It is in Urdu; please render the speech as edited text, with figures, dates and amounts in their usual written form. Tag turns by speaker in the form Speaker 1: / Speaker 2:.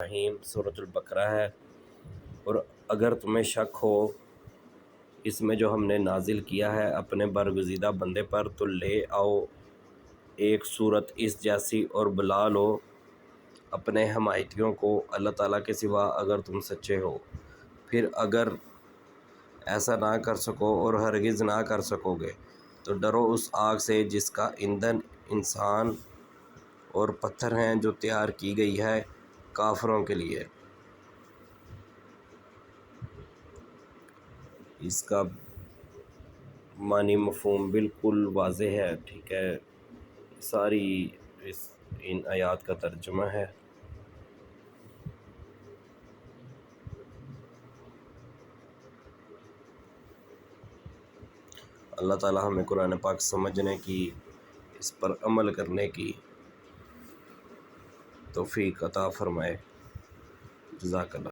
Speaker 1: رحیم سورۃ البقرہ ہے، اور اگر تمہیں شک ہو اس میں جو ہم نے نازل کیا ہے اپنے برگزیدہ بندے پر، تو لے آؤ ایک صورت اس جیسی اور بلا لو اپنے حمایتیوں کو اللہ تعالیٰ کے سوا اگر تم سچے ہو۔ پھر اگر ایسا نہ کر سکو اور ہرگز نہ کر سکو گے تو ڈرو اس آگ سے جس کا ایندھن انسان اور پتھر ہیں، جو تیار کی گئی ہے کافروں کے لیے۔ اس کا معنی مفہوم بالکل واضح ہے، ٹھیک ہے، ساری ان آیات کا ترجمہ ہے۔ اللہ تعالیٰ ہمیں قرآن پاک سمجھنے کی، اس پر عمل کرنے کی توفیق عطا فرمائے۔ جزاک اللہ۔